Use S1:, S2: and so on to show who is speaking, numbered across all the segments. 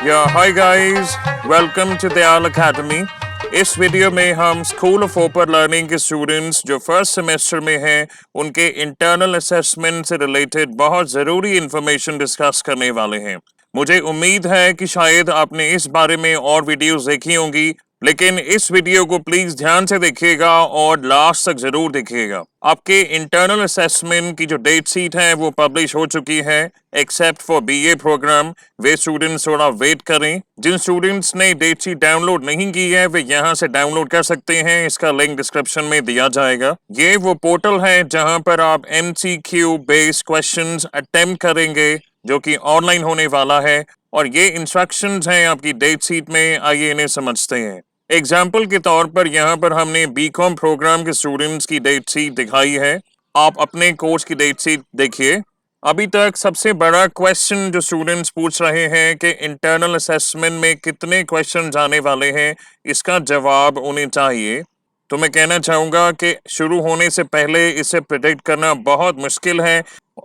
S1: Hi guys, welcome to Dayal academy. इस video में हम स्कूल ऑफ ओपर लर्निंग के स्टूडेंट्स जो फर्स्ट सेमेस्टर में हैं उनके इंटरनल असेसमेंट से रिलेटेड बहुत ज़रूरी इंफॉर्मेशन डिस्कस करने वाले हैं। मुझे उम्मीद है कि शायद आपने इस बारे में और वीडियोस देखी होंगी, लेकिन इस वीडियो को प्लीज ध्यान से देखिएगा और लास्ट तक जरूर देखिएगा। आपके इंटरनल असेसमेंट की जो डेट शीट है वो पब्लिश हो चुकी है, एक्सेप्ट फॉर बीए प्रोग्राम। वे स्टूडेंट्स थोड़ा वेट करें। जिन स्टूडेंट्स ने डेट शीट डाउनलोड नहीं की है वे यहाँ से डाउनलोड कर सकते हैं, इसका लिंक डिस्क्रिप्शन में दिया जाएगा। ये वो पोर्टल है जहाँ पर आप MCQ बेस्ड क्वेश्चंस अटेम्प्ट करेंगे जो कि ऑनलाइन होने वाला है, और ये इंस्ट्रक्शंस हैं आपकी डेट शीट में। आइए इन्हें समझते हैं। एग्जाम्पल के तौर पर यहाँ पर हमने बीकॉम प्रोग्राम के स्टूडेंट्स की डेट शीट दिखाई है। आप अपने कोर्स की डेट शीट देखिए। अभी तक सबसे बड़ा क्वेश्चन जो स्टूडेंट्स पूछ रहे हैं कि इंटरनल असेसमेंट में कितने क्वेश्चन आने वाले हैं, इसका जवाब उन्हें चाहिए। तो मैं कहना चाहूँगा कि शुरू होने से पहले इसे प्रिडिक्ट करना बहुत मुश्किल है,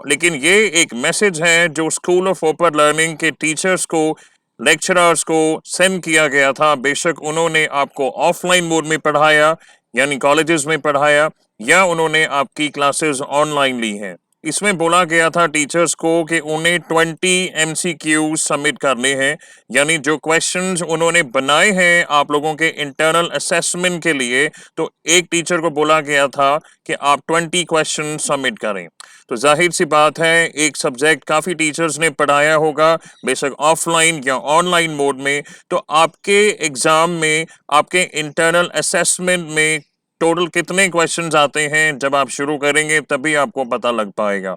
S1: लेकिन ये एक मैसेज है जो स्कूल ऑफ ओपर लर्निंग के टीचर्स को, लेक्चरर्स को सेंड किया गया था। बेशक उन्होंने आपको ऑफलाइन मोड में पढ़ाया यानी कॉलेजेस में पढ़ाया, या उन्होंने आपकी क्लासेस ऑनलाइन ली हैं। इसमें बोला गया था टीचर्स को कि उन्हें 20 MCQ सबमिट करने हैं, यानी जो क्वेश्चंस उन्होंने बनाए हैं आप लोगों के इंटरनल असेसमेंट के लिए, तो एक टीचर को बोला गया था कि आप 20 क्वेश्चन सबमिट करें। तो जाहिर सी बात है एक सब्जेक्ट काफ़ी टीचर्स ने पढ़ाया होगा, बेशक ऑफलाइन या ऑनलाइन मोड में, तो आपके एग्ज़ाम में, आपके इंटरनल असेसमेंट में टोटल कितने क्वेश्चंस आते हैं जब आप शुरू करेंगे तभी आपको पता लग पाएगा।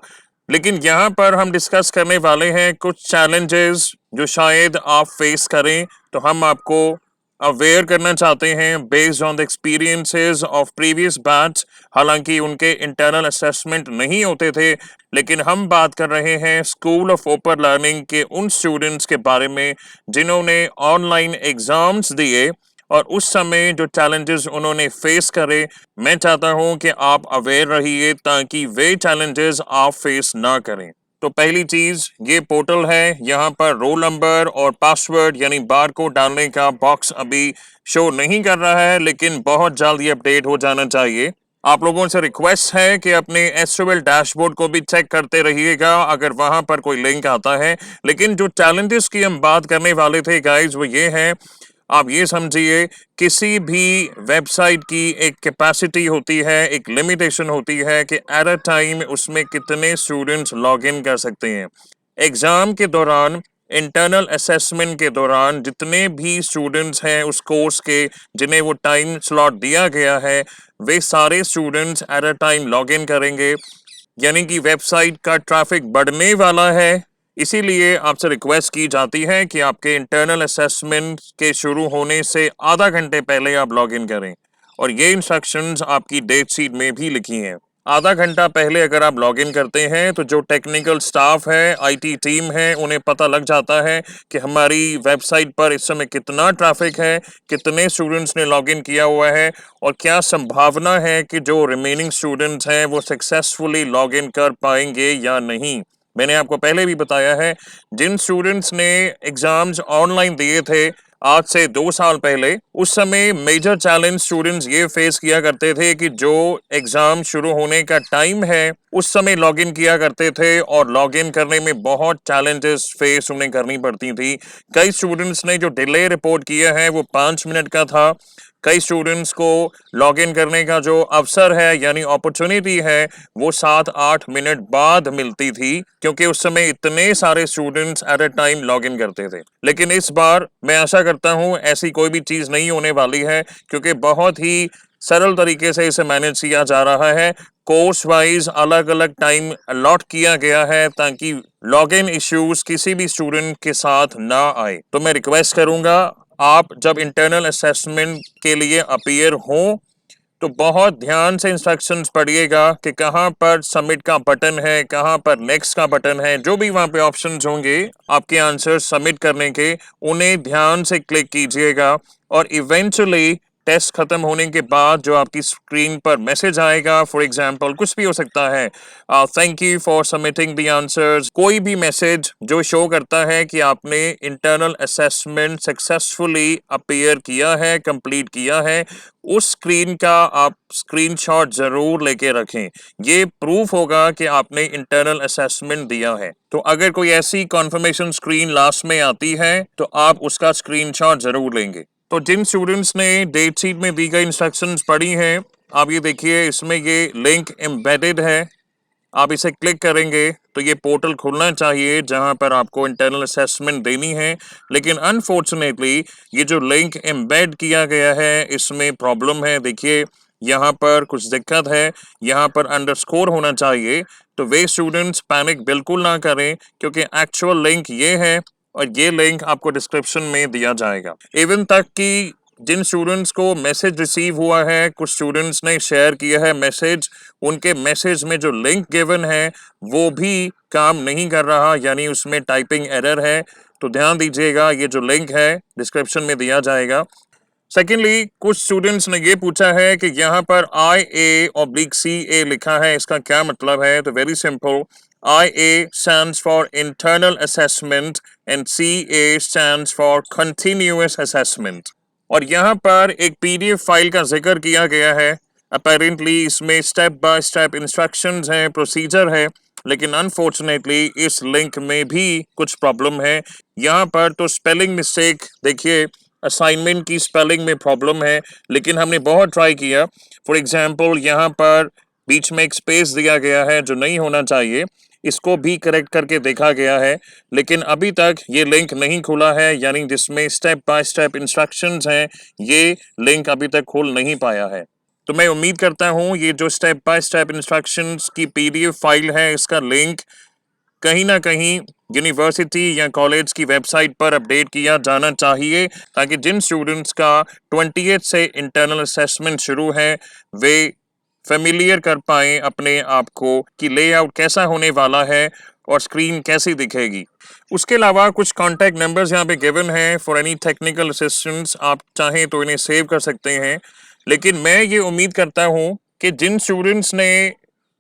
S1: लेकिन यहाँ पर हम डिस्कस करने वाले हैं कुछ चैलेंजेस जो शायद आप फेस करें, तो हम आपको अवेयर करना चाहते हैं based on the experiences of previous batch. हालांकि उनके इंटरनल असेसमेंट नहीं होते थे, लेकिन हम बात कर रहे हैं स्कूल ऑफ ओपर लर्निंग के उन स्टूडेंट्स के बारे में जिन्होंने ऑनलाइन एग्जाम्स दिए और उस समय जो चैलेंजेस उन्होंने फेस करे। मैं चाहता हूं कि आप अवेयर रहिए ताकि वे चैलेंजेस आप फेस ना करें। तो पहली चीज, ये पोर्टल है, यहाँ पर रोल नंबर और पासवर्ड यानी बार कोड डालने का बॉक्स अभी शो नहीं कर रहा है, लेकिन बहुत जल्द ये अपडेट हो जाना चाहिए। आप लोगों से रिक्वेस्ट है कि अपने एसक्यूएल डैशबोर्ड को भी चेक करते रहिएगा अगर वहां पर कोई लिंक आता है। लेकिन जो चैलेंजेस की हम बात करने वाले थे गाइज, वो ये है, आप ये समझिए किसी भी वेबसाइट की एक कैपेसिटी होती है, एक लिमिटेशन होती है कि एट अ टाइम उसमें कितने स्टूडेंट्स लॉग इन कर सकते हैं। एग्जाम के दौरान, इंटरनल असेसमेंट के दौरान जितने भी स्टूडेंट्स हैं उस कोर्स के जिन्हें वो टाइम स्लॉट दिया गया है, वे सारे students at a time log in करेंगे, यानी कि वेबसाइट का ट्रैफिक बढ़ने वाला है। इसीलिए आपसे रिक्वेस्ट की जाती है कि आपके इंटरनल असेसमेंट के शुरू होने से आधा घंटे पहले आप लॉग इन करें, और ये इंस्ट्रक्शंस आपकी डेट शीट में भी लिखी हैं। आधा घंटा पहले अगर आप लॉग इन करते हैं तो जो टेक्निकल स्टाफ है, IT टीम है, उन्हें पता लग जाता है कि हमारी वेबसाइट पर इस समय कितना ट्रैफिक है, कितने स्टूडेंट्स ने लॉग इन किया हुआ है, और क्या संभावना है कि जो रिमेनिंग स्टूडेंट्स हैं वो सक्सेसफुली लॉग इन कर पाएंगे या नहीं। मैंने आपको पहले भी बताया है, जिन स्टूडेंट्स ने एग्जाम्स ऑनलाइन दिए थे आज से 2 साल पहले, उस समय मेजर चैलेंज स्टूडेंट्स ये फेस किया करते थे कि जो एग्जाम शुरू होने का टाइम है उस समय लॉगिन किया करते थे, और लॉगिन करने में बहुत चैलेंजेस फेस उन्हें करनी पड़ती थी। कई स्टूडेंट्स ने जो डिले रिपोर्ट किया है वो 5 मिनट का था। कई स्टूडेंट्स को लॉगिन करने का जो अवसर है यानी अपॉर्चुनिटी है वो 7-8 मिनट बाद मिलती थी, क्योंकि उस समय इतने सारे students at a time login करते थे। लेकिन इस बार मैं आशा करता हूं ऐसी कोई भी चीज नहीं होने वाली है, क्योंकि बहुत ही सरल तरीके से इसे मैनेज किया जा रहा है। कोर्स वाइज अलग अलग टाइम अलॉट किया गया है ताकि लॉगिन इश्यूज किसी भी स्टूडेंट के साथ ना आए। तो मैं रिक्वेस्ट करूंगा, आप जब इंटरनल असेसमेंट के लिए अपीयर हों तो बहुत ध्यान से इंस्ट्रक्शंस पढ़िएगा कि कहाँ पर सबमिट का बटन है, कहाँ पर नेक्स्ट का बटन है। जो भी वहाँ पे ऑप्शंस होंगे आपके आंसर सबमिट करने के, उन्हें ध्यान से क्लिक कीजिएगा, और इवेंचुअली टेस्ट खत्म होने के बाद जो आपकी स्क्रीन पर मैसेज आएगा, फॉर एग्जांपल कुछ भी हो सकता है, thank you for submitting the answers, कोई भी मैसेज जो शो करता है कि आपने इंटरनल असेसमेंट सक्सेसफुली अपीयर किया है, कंप्लीट किया है, उस स्क्रीन का आप स्क्रीनशॉट जरूर लेके रखें। ये प्रूफ होगा कि आपने इंटरनल असेसमेंट दिया है। तो अगर कोई ऐसी कॉन्फर्मेशन स्क्रीन लास्ट में आती है तो आप उसका स्क्रीनशॉट जरूर लेंगे। तो जिन स्टूडेंट्स ने डेट शीट में दी गई इंस्ट्रक्शंस पढ़ी हैं, आप ये देखिए इसमें ये लिंक एम्बेडेड है। आप इसे क्लिक करेंगे तो ये पोर्टल खुलना चाहिए जहां पर आपको इंटरनल असेसमेंट देनी है, लेकिन अनफॉर्चुनेटली ये जो लिंक एम्बेड किया गया है इसमें प्रॉब्लम है। देखिए यहाँ पर कुछ दिक्कत है, यहाँ पर अंडरस्कोर होना चाहिए। तो वे स्टूडेंट्स पैनिक बिल्कुल ना करें, क्योंकि एक्चुअल लिंक ये है और ये लिंक आपको डिस्क्रिप्शन में दिया जाएगा। इवन तक कि जिन स्टूडेंट्स को मैसेज रिसीव हुआ है, कुछ स्टूडेंट्स ने शेयर किया है मैसेज, उनके मैसेज में जो लिंक गिवन है वो भी काम नहीं कर रहा, यानी उसमें टाइपिंग एरर है। तो ध्यान दीजिएगा, ये जो लिंक है डिस्क्रिप्शन में दिया जाएगा। सेकेंडली, कुछ स्टूडेंट्स ने ये पूछा है कि यहाँ पर IA/CA लिखा है, इसका क्या मतलब है? तो very simple, IA stands for internal assessment and CA stands for continuous assessment। और यहाँ पर एक PDF फाइल का जिक्र किया गया है। अपेरेंटली इसमें स्टेप बाय स्टेप इंस्ट्रक्शंस हैं, प्रोसीजर है, लेकिन अनफॉर्चुनेटली इस लिंक में भी कुछ प्रॉब्लम है। यहाँ पर तो स्पेलिंग मिस्टेक देखिए, असाइनमेंट की स्पेलिंग में प्रॉब्लम है, लेकिन हमने बहुत ट्राई किया। फॉर एग्जांपल यहाँ पर बीच में एक स्पेस दिया गया है जो नहीं होना चाहिए, इसको भी करेक्ट करके देखा गया है, लेकिन अभी तक ये लिंक नहीं खुला है, यानी जिसमें स्टेप बाय स्टेप इंस्ट्रक्शंस हैं ये लिंक अभी तक खुल नहीं पाया है। तो मैं उम्मीद करता हूँ ये जो स्टेप बाय स्टेप इंस्ट्रक्शंस की PDF फाइल है, इसका लिंक कहीं ना कहीं यूनिवर्सिटी या कॉलेज की वेबसाइट पर अपडेट किया जाना चाहिए, ताकि जिन स्टूडेंट्स का 20th से इंटरनल असेसमेंट शुरू है वे फेमिलियर कर पाएं अपने आप को कि लेआउट कैसा होने वाला है और स्क्रीन कैसी दिखेगी। उसके अलावा कुछ कॉन्टैक्ट नंबर्स यहाँ पे गिवन हैं फॉर एनी टेक्निकल असिस्टेंस, आप चाहें तो इन्हें सेव कर सकते हैं। लेकिन मैं ये उम्मीद करता हूँ कि जिन स्टूडेंट्स ने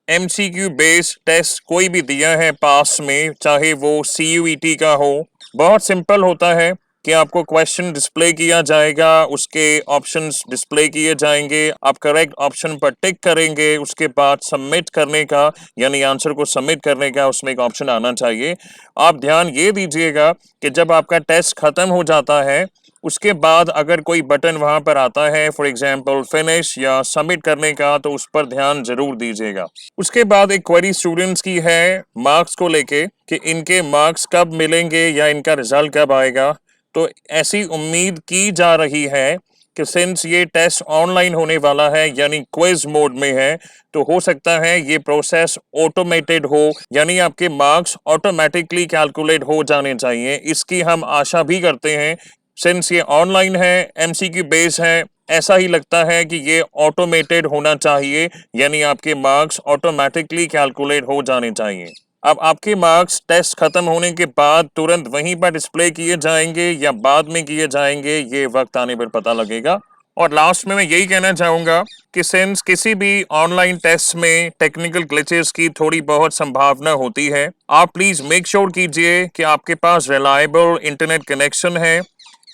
S1: MCQ बेस्ड टेस्ट कोई भी दिया है पास में, चाहे वो CUET का हो, बहुत सिंपल होता है कि आपको क्वेश्चन डिस्प्ले किया जाएगा, उसके ऑप्शंस डिस्प्ले किए जाएंगे, आप करेक्ट ऑप्शन पर टिक करेंगे, उसके बाद सबमिट करने का यानी आंसर को सबमिट करने का उसमें एक ऑप्शन आना चाहिए। आप ध्यान ये दीजिएगा कि जब आपका टेस्ट खत्म हो जाता है उसके बाद अगर कोई बटन वहां पर आता है, फॉर एग्जांपल फिनिश या सबमिट करने का, तो उस पर ध्यान जरूर दीजिएगा। उसके बाद एक क्वेरी स्टूडेंट्स की है मार्क्स को लेके कि इनके मार्क्स कब मिलेंगे या इनका रिजल्ट कब आएगा। तो ऐसी उम्मीद की जा रही है कि सिंस ये टेस्ट ऑनलाइन होने वाला है यानी क्विज मोड में है, तो हो सकता है ये प्रोसेस ऑटोमेटेड हो, यानी आपके मार्क्स ऑटोमेटिकली कैलकुलेट हो जाने चाहिए। इसकी हम आशा भी करते हैं, सिंस ये ऑनलाइन है, MCQ बेस है, ऐसा ही लगता है कि ये ऑटोमेटेड होना चाहिए, यानी आपके मार्क्स ऑटोमेटिकली कैलकुलेट हो जाने चाहिए। अब आपके मार्क्स टेस्ट खत्म होने के बाद तुरंत वहीं पर डिस्प्ले किए जाएंगे या बाद में किए जाएंगे, ये वक्त आने पर पता लगेगा। और लास्ट में मैं यही कहना चाहूंगा कि सिंस किसी भी ऑनलाइन टेस्ट में टेक्निकल ग्लिचेस की थोड़ी बहुत संभावना होती है, आप प्लीज मेक श्योर कीजिए कि आपके पास रिलायबल इंटरनेट कनेक्शन है।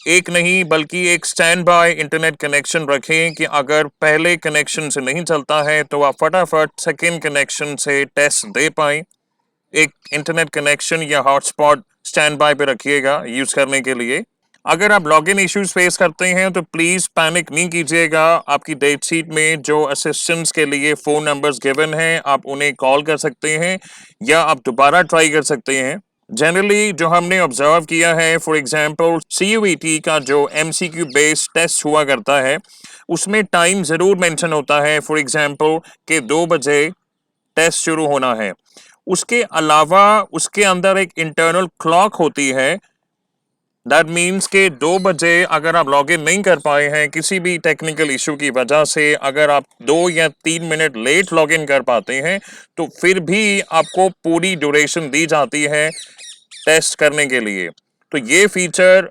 S1: एक नहीं बल्कि एक स्टैंड बाय इंटरनेट कनेक्शन रखें कि अगर पहले कनेक्शन से नहीं चलता है तो आप फटाफट सेकेंड कनेक्शन से टेस्ट दे पाएं। एक इंटरनेट कनेक्शन या हॉटस्पॉट स्टैंड बाय पे रखिएगा यूज करने के लिए। अगर आप लॉगिन इश्यूज फेस करते हैं तो प्लीज पैनिक नहीं कीजिएगा। आपकी डेट शीट में जो असिस्टेंट्स के लिए फोन नंबर्स गिवन हैं, आप उन्हें कॉल कर सकते हैं या आप दोबारा ट्राई कर सकते हैं। जनरली जो हमने ऑब्जर्व किया है, फॉर एग्जांपल CUET का जो MCQ बेस्ड टेस्ट हुआ करता है उसमें टाइम जरूर मेंशन होता है, फॉर एग्जांपल कि 2 बजे टेस्ट शुरू होना है। उसके अलावा उसके अंदर एक इंटरनल क्लॉक होती है। दैट मीन्स के 2 बजे अगर आप लॉग इन नहीं कर पाए हैं किसी भी टेक्निकल इशू की वजह से, अगर आप 2 या 3 मिनट लेट लॉग इन कर पाते हैं तो फिर भी आपको पूरी ड्यूरेशन दी जाती है टेस्ट करने के लिए। तो ये feature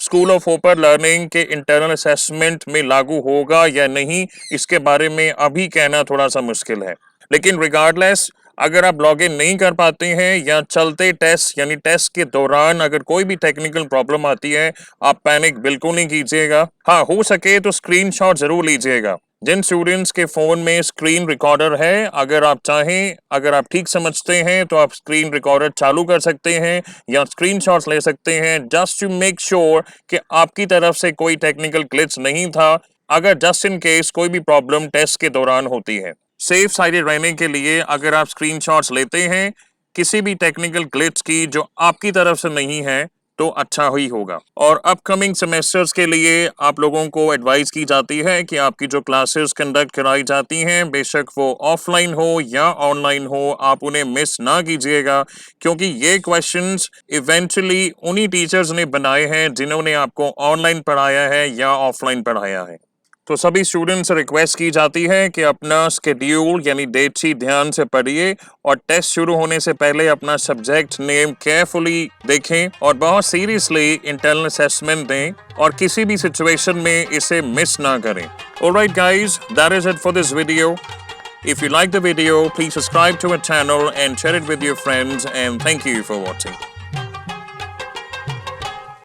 S1: school of hopper learning के इंटरनल असेसमेंट में लागू होगा या नहीं, इसके बारे में अभी कहना थोड़ा सा मुश्किल है। लेकिन रिगार्डलेस, अगर आप लॉग इन नहीं कर पाते हैं या चलते टेस्ट यानी टेस्ट के दौरान अगर कोई भी टेक्निकल प्रॉब्लम आती है, आप पैनिक बिल्कुल नहीं कीजिएगा। हाँ, हो सके तो स्क्रीनशॉट जरूर लीजिएगा। जिन स्टूडेंट्स के फोन में स्क्रीन रिकॉर्डर है, अगर आप चाहें, अगर आप ठीक समझते हैं तो आप स्क्रीन रिकॉर्डर चालू कर सकते हैं या स्क्रीनशॉट्स ले सकते हैं, जस्ट टू मेक श्योर कि आपकी तरफ से कोई टेक्निकल ग्लिच नहीं था, अगर जस्ट इन केस कोई भी प्रॉब्लम टेस्ट के दौरान होती है। सेफ साइडेड रहने के लिए अगर आप स्क्रीनशॉट्स लेते हैं किसी भी टेक्निकल ग्लिच की जो आपकी तरफ से नहीं है, तो अच्छा ही होगा। और अपकमिंग सेमेस्टर्स के लिए आप लोगों को एडवाइस की जाती है कि आपकी जो क्लासेस कंडक्ट कराई जाती हैं, बेशक वो ऑफलाइन हो या ऑनलाइन हो, आप उन्हें मिस ना कीजिएगा, क्योंकि ये क्वेश्चंस इवेंचुअली उन्हीं टीचर्स ने बनाए हैं जिन्होंने आपको ऑनलाइन पढ़ाया है या ऑफलाइन पढ़ाया है। तो सभी स्टूडेंट्स से रिक्वेस्ट की जाती है कि अपना स्केड्यूल यानी डेट शीट ध्यान से पढ़िए और टेस्ट शुरू होने से पहले अपना सब्जेक्ट नेम केयरफुली देखें और बहुत सीरियसली इंटरनल असेसमेंट दें और किसी भी सिचुएशन में इसे मिस ना करें। Alright guys, that is it for this video. If you like the video, please subscribe to our channel and share it with your friends, and thank you for watching.